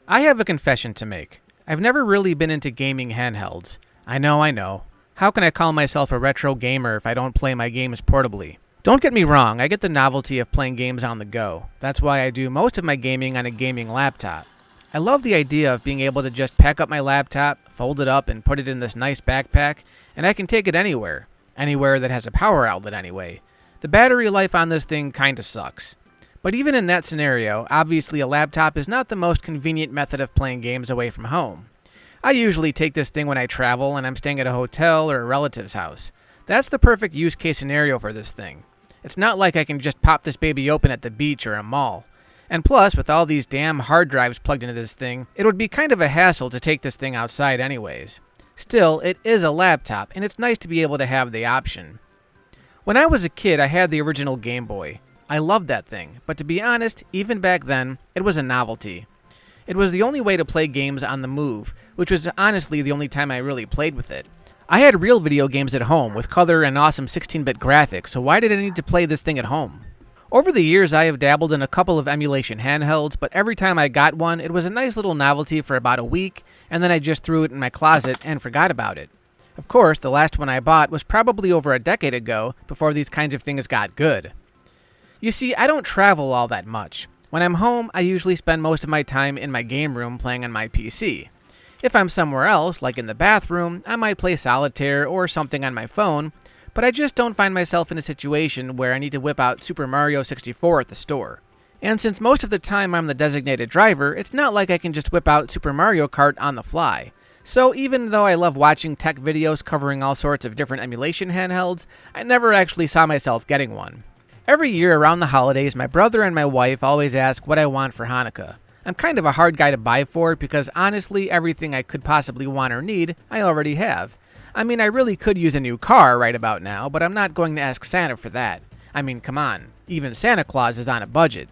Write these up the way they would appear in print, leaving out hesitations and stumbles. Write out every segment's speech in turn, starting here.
I have a confession to make. I've never really been into gaming handhelds. I know. How can I call myself a retro gamer if I don't play my games portably? Don't get me wrong, I get the novelty of playing games on the go. That's why I do most of my gaming on a gaming laptop. I love the idea of being able to just pack up my laptop, fold it up, and put it in this nice backpack, and I can take it anywhere. Anywhere that has a power outlet anyway. The battery life on this thing kind of sucks. But even in that scenario, obviously a laptop is not the most convenient method of playing games away from home. I usually take this thing when I travel and I'm staying at a hotel or a relative's house. That's the perfect use case scenario for this thing. It's not like I can just pop this baby open at the beach or a mall. And plus, with all these damn hard drives plugged into this thing, it would be kind of a hassle to take this thing outside anyways. Still, it is a laptop, and it's nice to be able to have the option. When I was a kid, I had the original Game Boy. I loved that thing, but to be honest, even back then, it was a novelty. It was the only way to play games on the move, which was honestly the only time I really played with it. I had real video games at home with color and awesome 16-bit graphics, so why did I need to play this thing at home? Over the years, I have dabbled in a couple of emulation handhelds, but every time I got one, it was a nice little novelty for about a week, and then I just threw it in my closet and forgot about it. Of course, the last one I bought was probably over a decade ago, before these kinds of things got good. You see, I don't travel all that much. When I'm home, I usually spend most of my time in my game room playing on my PC. If I'm somewhere else, like in the bathroom, I might play solitaire or something on my phone, but I just don't find myself in a situation where I need to whip out Super Mario 64 at the store. And since most of the time I'm the designated driver, it's not like I can just whip out Super Mario Kart on the fly. So even though I love watching tech videos covering all sorts of different emulation handhelds, I never actually saw myself getting one. Every year around the holidays, my brother and my wife always ask what I want for Hanukkah. I'm kind of a hard guy to buy for because honestly, everything I could possibly want or need, I already have. I mean, I really could use a new car right about now, but I'm not going to ask Santa for that. I mean, come on, even Santa Claus is on a budget.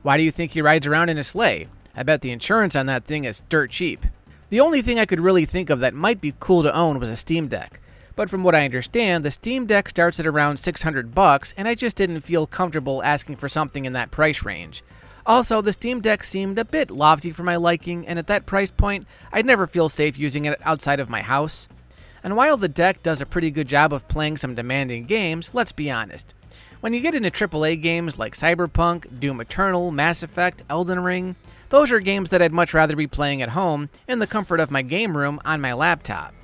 Why do you think he rides around in a sleigh? I bet the insurance on that thing is dirt cheap. The only thing I could really think of that might be cool to own was a Steam Deck. But from what I understand, the Steam Deck starts at around $600, and I just didn't feel comfortable asking for something in that price range. Also, the Steam Deck seemed a bit lofty for my liking, and at that price point, I'd never feel safe using it outside of my house. And while the deck does a pretty good job of playing some demanding games, let's be honest. When you get into AAA games like Cyberpunk, Doom Eternal, Mass Effect, Elden Ring, those are games that I'd much rather be playing at home in the comfort of my game room on my laptop.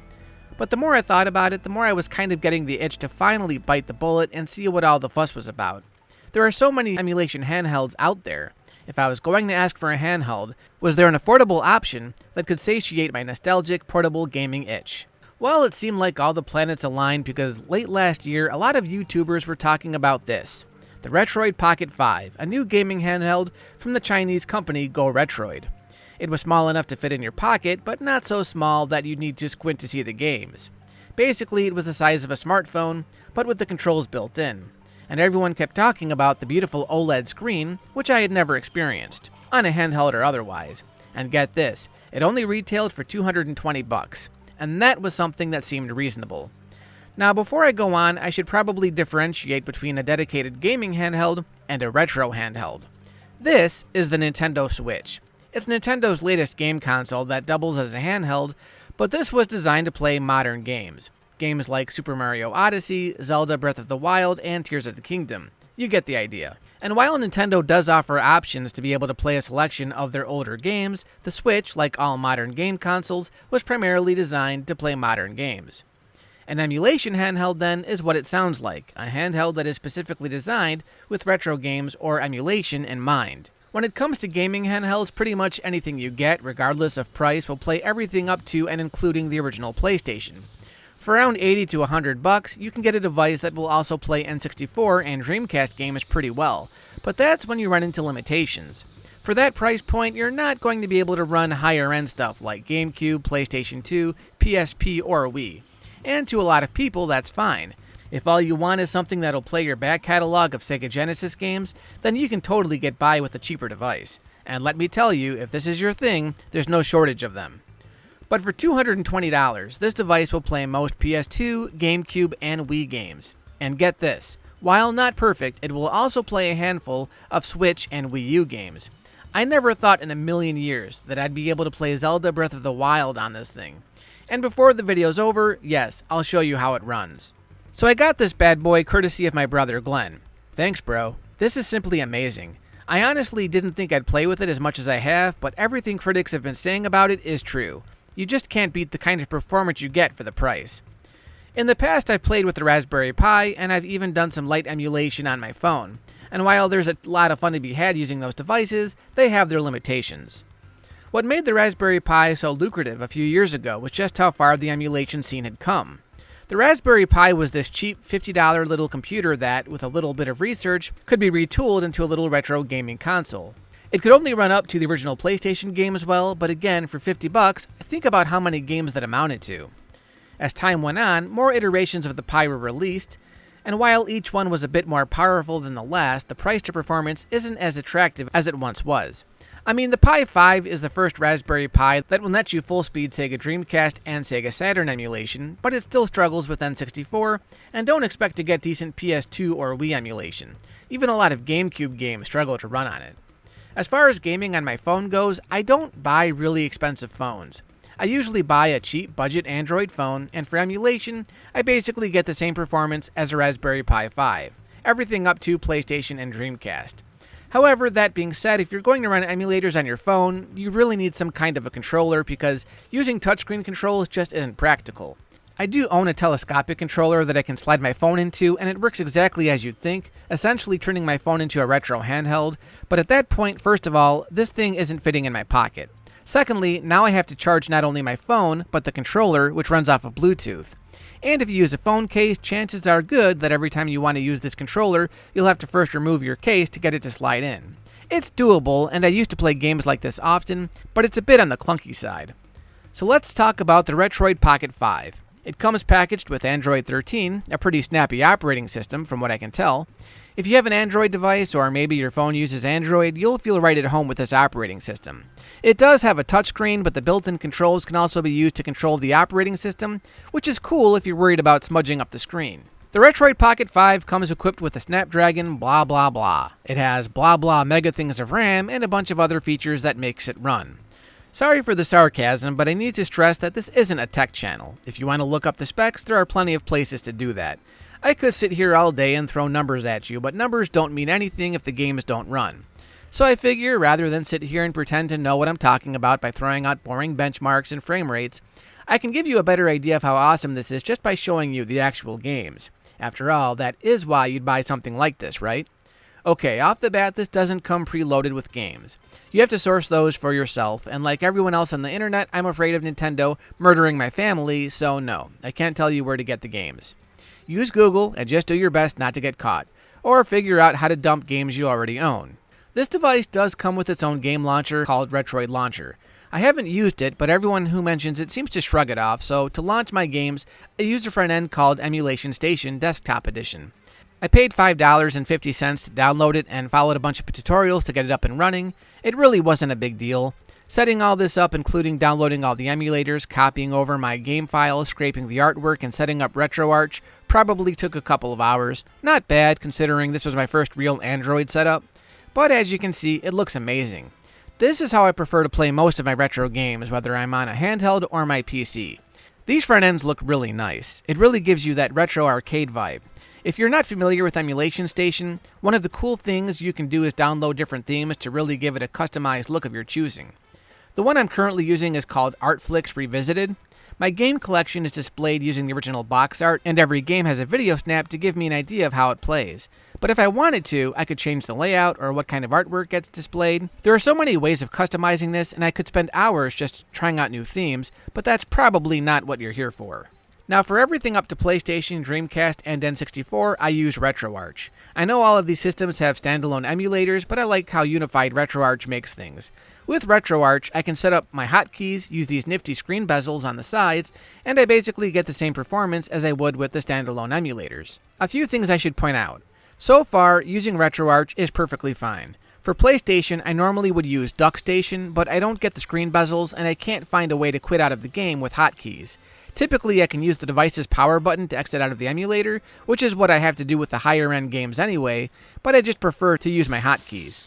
But the more I thought about it, the more I was kind of getting the itch to finally bite the bullet and see what all the fuss was about. There are so many emulation handhelds out there. If I was going to ask for a handheld, was there an affordable option that could satiate my nostalgic portable gaming itch? Well, it seemed like all the planets aligned because late last year, a lot of YouTubers were talking about this. The Retroid Pocket 5, a new gaming handheld from the Chinese company Go Retroid. It was small enough to fit in your pocket, but not so small that you'd need to squint to see the games. Basically, it was the size of a smartphone, but with the controls built in. And everyone kept talking about the beautiful OLED screen, which I had never experienced, on a handheld or otherwise. And get this, it only retailed for $220, and that was something that seemed reasonable. Now, before I go on, I should probably differentiate between a dedicated gaming handheld and a retro handheld. This is the Nintendo Switch. It's Nintendo's latest game console that doubles as a handheld, but this was designed to play modern games. Games like Super Mario Odyssey, Zelda Breath of the Wild, and Tears of the Kingdom. You get the idea. And while Nintendo does offer options to be able to play a selection of their older games, the Switch, like all modern game consoles, was primarily designed to play modern games. An emulation handheld, then, is what it sounds like, a handheld that is specifically designed with retro games or emulation in mind. When it comes to gaming handhelds, pretty much anything you get, regardless of price, will play everything up to and including the original PlayStation. For around $80 to $100, you can get a device that will also play N64 and Dreamcast games pretty well, but that's when you run into limitations. For that price point, you're not going to be able to run higher-end stuff like GameCube, PlayStation 2, PSP, or Wii. And to a lot of people, that's fine. If all you want is something that'll play your back catalog of Sega Genesis games, then you can totally get by with a cheaper device. And let me tell you, if this is your thing, there's no shortage of them. But for $220, this device will play most PS2, GameCube, and Wii games. And get this, while not perfect, it will also play a handful of Switch and Wii U games. I never thought in a million years that I'd be able to play Zelda Breath of the Wild on this thing. And before the video's over, yes, I'll show you how it runs. So I got this bad boy courtesy of my brother Glenn. Thanks, bro. This is simply amazing. I honestly didn't think I'd play with it as much as I have, but everything critics have been saying about it is true. You just can't beat the kind of performance you get for the price. In the past, I've played with the Raspberry Pi, and I've even done some light emulation on my phone. And while there's a lot of fun to be had using those devices, they have their limitations. What made the Raspberry Pi so lucrative a few years ago was just how far the emulation scene had come. The Raspberry Pi was this cheap $50 little computer that, with a little bit of research, could be retooled into a little retro gaming console. It could only run up to the original PlayStation games well, but again, for $50, think about how many games that amounted to. As time went on, more iterations of the Pi were released, and while each one was a bit more powerful than the last, the price to performance isn't as attractive as it once was. I mean, the Pi 5 is the first Raspberry Pi that will let you full-speed Sega Dreamcast and Sega Saturn emulation, but it still struggles with N64, and don't expect to get decent PS2 or Wii emulation. Even a lot of GameCube games struggle to run on it. As far as gaming on my phone goes, I don't buy really expensive phones. I usually buy a cheap budget Android phone, and for emulation, I basically get the same performance as a Raspberry Pi 5, everything up to PlayStation and Dreamcast. However, that being said, if you're going to run emulators on your phone, you really need some kind of a controller because using touchscreen controls just isn't practical. I do own a telescopic controller that I can slide my phone into, and it works exactly as you'd think, essentially turning my phone into a retro handheld, but at that point, first of all, this thing isn't fitting in my pocket. Secondly, now I have to charge not only my phone, but the controller, which runs off of Bluetooth. And if you use a phone case, chances are good that every time you want to use this controller, you'll have to first remove your case to get it to slide in. It's doable, and I used to play games like this often, but it's a bit on the clunky side. So let's talk about the Retroid Pocket 5. It comes packaged with Android 13, a pretty snappy operating system from what I can tell. If you have an Android device, or maybe your phone uses Android, you'll feel right at home with this operating system. It does have a touchscreen, but the built-in controls can also be used to control the operating system, which is cool if you're worried about smudging up the screen. The Retroid Pocket 5 comes equipped with a Snapdragon blah blah blah. It has blah blah mega things of RAM and a bunch of other features that makes it run. Sorry for the sarcasm, but I need to stress that this isn't a tech channel. If you want to look up the specs, there are plenty of places to do that. I could sit here all day and throw numbers at you, but numbers don't mean anything if the games don't run. So I figure, rather than sit here and pretend to know what I'm talking about by throwing out boring benchmarks and frame rates, I can give you a better idea of how awesome this is just by showing you the actual games. After all, that is why you'd buy something like this, right? Okay, off the bat, this doesn't come preloaded with games. You have to source those for yourself, and like everyone else on the internet, I'm afraid of Nintendo murdering my family, so no, I can't tell you where to get the games. Use Google and just do your best not to get caught, or figure out how to dump games you already own. This device does come with its own game launcher called Retroid Launcher. I haven't used it, but everyone who mentions it seems to shrug it off, so to launch my games, I use a front end called Emulation Station Desktop Edition. I paid $5.50 to download it and followed a bunch of tutorials to get it up and running. It really wasn't a big deal. Setting all this up, including downloading all the emulators, copying over my game files, scraping the artwork, and setting up RetroArch, probably took a couple of hours. Not bad, considering this was my first real Android setup. But as you can see, it looks amazing. This is how I prefer to play most of my retro games, whether I'm on a handheld or my PC. These front ends look really nice. It really gives you that retro arcade vibe. If you're not familiar with Emulation Station, one of the cool things you can do is download different themes to really give it a customized look of your choosing. The one I'm currently using is called Artflix Revisited. My game collection is displayed using the original box art, and every game has a video snap to give me an idea of how it plays. But if I wanted to, I could change the layout or what kind of artwork gets displayed. There are so many ways of customizing this, and I could spend hours just trying out new themes, but that's probably not what you're here for. Now, for everything up to PlayStation, Dreamcast, and N64, I use RetroArch. I know all of these systems have standalone emulators, but I like how unified RetroArch makes things. With RetroArch, I can set up my hotkeys, use these nifty screen bezels on the sides, and I basically get the same performance as I would with the standalone emulators. A few things I should point out. So far, using RetroArch is perfectly fine. For PlayStation, I normally would use DuckStation, but I don't get the screen bezels, and I can't find a way to quit out of the game with hotkeys. Typically, I can use the device's power button to exit out of the emulator, which is what I have to do with the higher-end games anyway, but I just prefer to use my hotkeys.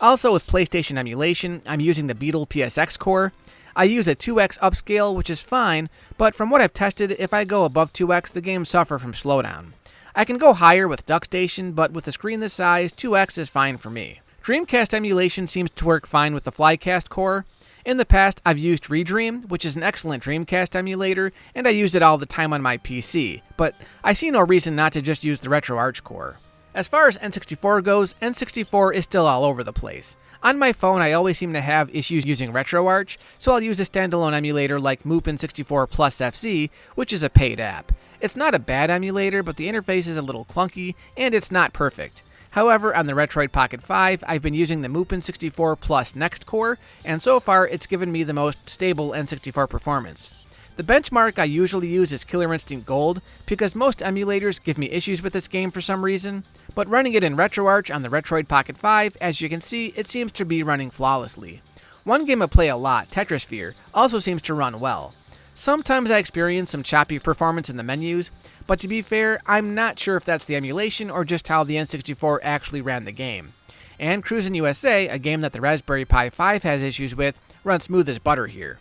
Also with PlayStation emulation, I'm using the Beetle PSX core. I use a 2x upscale, which is fine, but from what I've tested, if I go above 2x, the games suffer from slowdown. I can go higher with DuckStation, but with a screen this size, 2x is fine for me. Dreamcast emulation seems to work fine with the Flycast core. In the past, I've used Redream, which is an excellent Dreamcast emulator, and I use it all the time on my PC, but I see no reason not to just use the RetroArch core. As far as N64 goes, N64 is still all over the place. On my phone, I always seem to have issues using RetroArch, so I'll use a standalone emulator like Moopin64 Plus FC, which is a paid app. It's not a bad emulator, but the interface is a little clunky, and it's not perfect. However, on the Retroid Pocket 5, I've been using the Moopin64 Plus Next core, and so far it's given me the most stable N64 performance. The benchmark I usually use is Killer Instinct Gold, because most emulators give me issues with this game for some reason, but running it in RetroArch on the Retroid Pocket 5, as you can see, it seems to be running flawlessly. One game I play a lot, Tetrisphere, also seems to run well. Sometimes I experience some choppy performance in the menus, but to be fair, I'm not sure if that's the emulation or just how the N64 actually ran the game. And Cruisin' USA, a game that the Raspberry Pi 5 has issues with, runs smooth as butter here.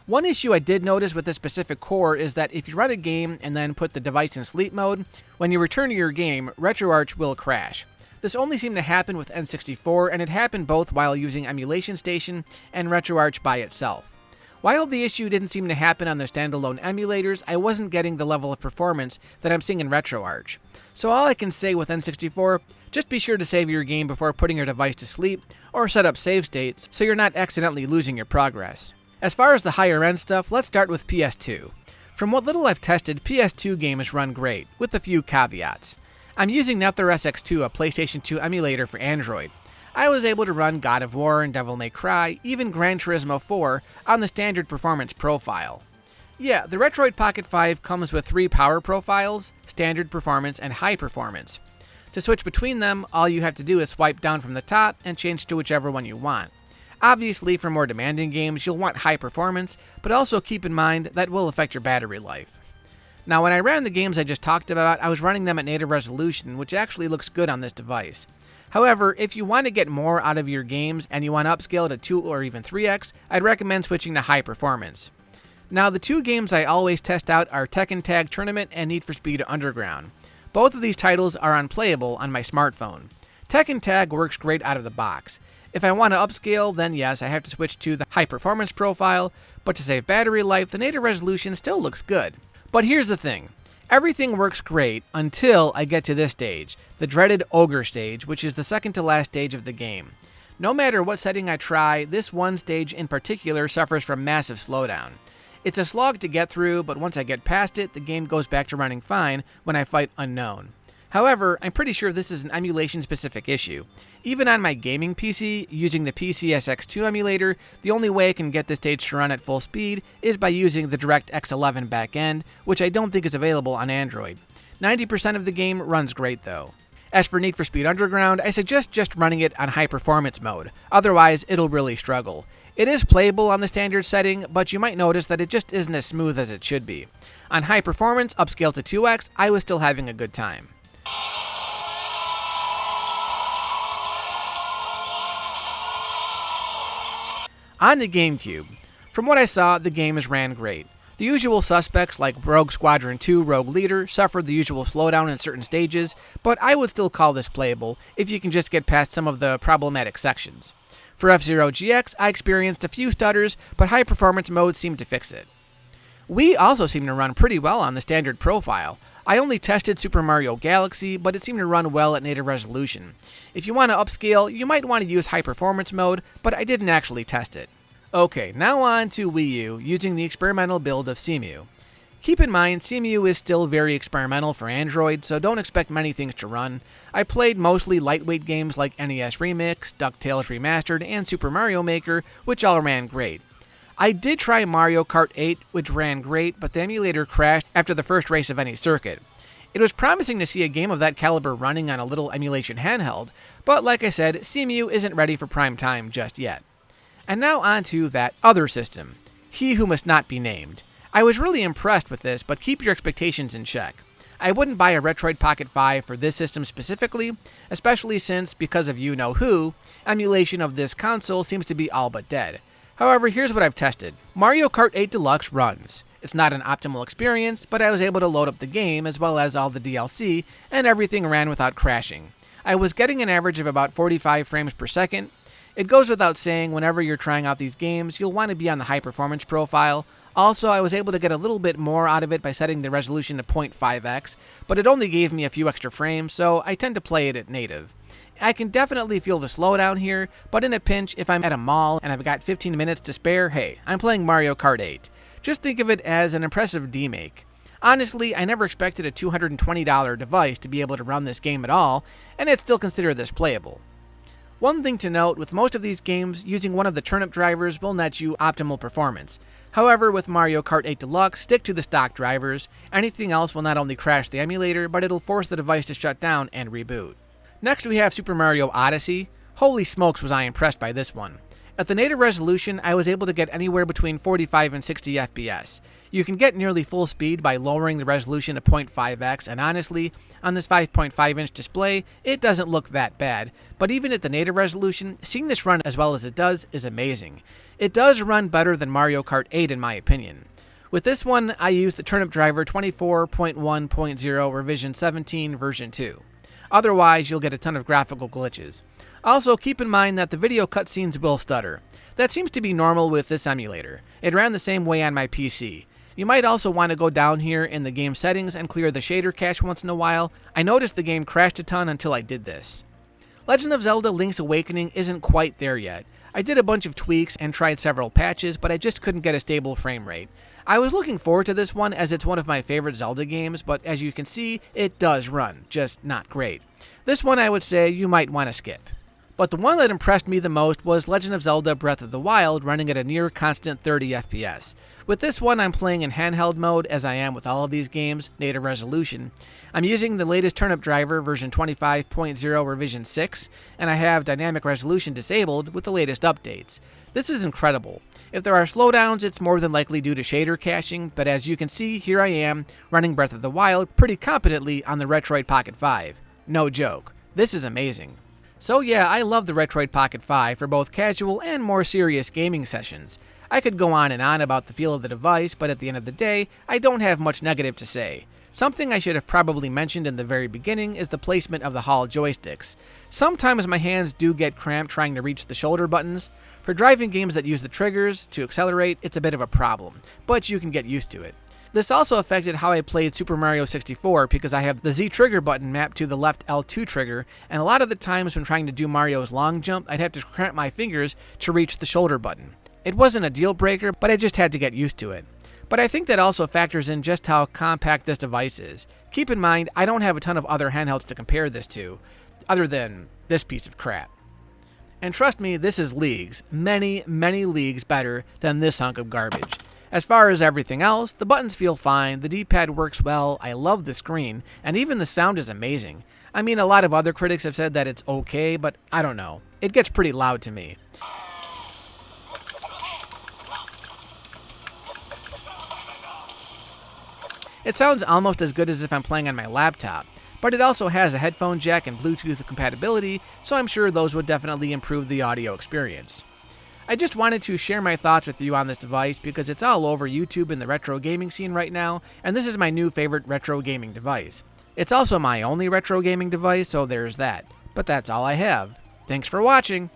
One issue I did notice with this specific core is that if you run a game and then put the device in sleep mode, when you return to your game, RetroArch will crash. This only seemed to happen with N64, and it happened both while using Emulation Station and RetroArch by itself. While the issue didn't seem to happen on the standalone emulators, I wasn't getting the level of performance that I'm seeing in RetroArch. So all I can say with N64, just be sure to save your game before putting your device to sleep, or set up save states so you're not accidentally losing your progress. As far as the higher end stuff, let's start with PS2. From what little I've tested, PS2 games run great, with a few caveats. I'm using NetherSX2, a PlayStation 2 emulator for Android. I was able to run God of War and Devil May Cry, even Gran Turismo 4, on the standard performance profile. Yeah, the Retroid Pocket 5 comes with 3 power profiles, standard performance and high performance. To switch between them, all you have to do is swipe down from the top and change to whichever one you want. Obviously, for more demanding games, you'll want high performance, but also keep in mind that will affect your battery life. Now, when I ran the games I just talked about, I was running them at native resolution, which actually looks good on this device. However, if you want to get more out of your games and you want to upscale to 2 or even 3x, I'd recommend switching to high performance. Now, the 2 games I always test out are Tekken Tag Tournament and Need for Speed Underground. Both of these titles are unplayable on my smartphone. Tekken Tag works great out of the box. If I want to upscale, then yes, I have to switch to the high performance profile, but to save battery life, the native resolution still looks good. But here's the thing. Everything works great until I get to this stage, the dreaded Ogre stage, which is the second to last stage of the game. No matter what setting I try, this one stage in particular suffers from massive slowdown. It's a slog to get through, but once I get past it, the game goes back to running fine when I fight Unknown. However, I'm pretty sure this is an emulation-specific issue. Even on my gaming PC, using the PCSX2 emulator, the only way I can get this stage to run at full speed is by using the DirectX 11 backend, which I don't think is available on Android. 90% of the game runs great though. As for Need for Speed Underground, I suggest just running it on high performance mode, otherwise it'll really struggle. It is playable on the standard setting, but you might notice that it just isn't as smooth as it should be. On high performance, upscale to 2x, I was still having a good time. On the GameCube, from what I saw, the game ran great. The usual suspects like Rogue Squadron 2 Rogue Leader suffered the usual slowdown in certain stages, but I would still call this playable if you can just get past some of the problematic sections. For F-Zero GX, I experienced a few stutters, but high performance mode seemed to fix it. Wii also seemed to run pretty well on the standard profile. I only tested Super Mario Galaxy, but it seemed to run well at native resolution. If you want to upscale, you might want to use high performance mode, but I didn't actually test it. Okay, now on to Wii U, using the experimental build of Cemu. Keep in mind, Cemu is still very experimental for Android, so don't expect many things to run. I played mostly lightweight games like NES Remix, DuckTales Remastered, and Super Mario Maker, which all ran great. I did try Mario Kart 8, which ran great, but the emulator crashed after the first race of any circuit. It was promising to see a game of that caliber running on a little emulation handheld, but like I said, Cemu isn't ready for prime time just yet. And now on to that other system, He Who Must Not Be Named. I was really impressed with this, but keep your expectations in check. I wouldn't buy a Retroid Pocket 5 for this system specifically, especially since, because of you-know-who, emulation of this console seems to be all but dead. However, here's what I've tested. Mario Kart 8 Deluxe runs. It's not an optimal experience, but I was able to load up the game as well as all the DLC, and everything ran without crashing. I was getting an average of about 45 frames per second. It goes without saying, whenever you're trying out these games, you'll want to be on the high performance profile. Also, I was able to get a little bit more out of it by setting the resolution to 0.5x, but it only gave me a few extra frames, so I tend to play it at native. I can definitely feel the slowdown here, but in a pinch, if I'm at a mall and I've got 15 minutes to spare, hey, I'm playing Mario Kart 8. Just think of it as an impressive demake. Honestly, I never expected a $220 device to be able to run this game at all, and I'd still consider this playable. One thing to note, with most of these games, using one of the turnip drivers will net you optimal performance. However, with Mario Kart 8 Deluxe, stick to the stock drivers. Anything else will not only crash the emulator, but it'll force the device to shut down and reboot. Next we have Super Mario Odyssey. Holy smokes was I impressed by this one. At the native resolution, I was able to get anywhere between 45 and 60 FPS. You can get nearly full speed by lowering the resolution to 0.5x, and honestly, on this 5.5-inch display, it doesn't look that bad. But even at the native resolution, seeing this run as well as it does is amazing. It does run better than Mario Kart 8 in my opinion. With this one, I used the turnip driver 24.1.0 revision 17 version 2. Otherwise, you'll get a ton of graphical glitches. Also, keep in mind that the video cutscenes will stutter. That seems to be normal with this emulator. It ran the same way on my PC. You might also want to go down here in the game settings and clear the shader cache once in a while. I noticed the game crashed a ton until I did this. Legend of Zelda Link's Awakening isn't quite there yet. I did a bunch of tweaks and tried several patches, but I just couldn't get a stable frame rate. I was looking forward to this one as it's one of my favorite Zelda games, but as you can see, it does run, just not great. This one I would say you might want to skip. But the one that impressed me the most was Legend of Zelda Breath of the Wild running at a near constant 30 FPS. With this one I'm playing in handheld mode as I am with all of these games, native resolution. I'm using the latest turnip driver version 25.0 revision 6, and I have dynamic resolution disabled with the latest updates. This is incredible. If there are slowdowns, it's more than likely due to shader caching, but as you can see, here I am running Breath of the Wild pretty competently on the Retroid Pocket 5. No joke. This is amazing. So yeah, I love the Retroid Pocket 5 for both casual and more serious gaming sessions. I could go on and on about the feel of the device, but at the end of the day, I don't have much negative to say. Something I should have probably mentioned in the very beginning is the placement of the Hall joysticks. Sometimes my hands do get cramped trying to reach the shoulder buttons. For driving games that use the triggers to accelerate, it's a bit of a problem, but you can get used to it. This also affected how I played Super Mario 64 because I have the Z trigger button mapped to the left L2 trigger, and a lot of the times when trying to do Mario's long jump, I'd have to cramp my fingers to reach the shoulder button. It wasn't a deal breaker, but I just had to get used to it. But I think that also factors in just how compact this device is. Keep in mind, I don't have a ton of other handhelds to compare this to, other than this piece of crap. And trust me, this is leagues, many, many leagues better than this hunk of garbage. As far as everything else, the buttons feel fine, the D-pad works well, I love the screen, and even the sound is amazing. I mean, a lot of other critics have said that it's okay, but I don't know. It gets pretty loud to me. It sounds almost as good as if I'm playing on my laptop, but it also has a headphone jack and Bluetooth compatibility, so I'm sure those would definitely improve the audio experience. I just wanted to share my thoughts with you on this device because it's all over YouTube in the retro gaming scene right now, and this is my new favorite retro gaming device. It's also my only retro gaming device, so there's that. But that's all I have. Thanks for watching!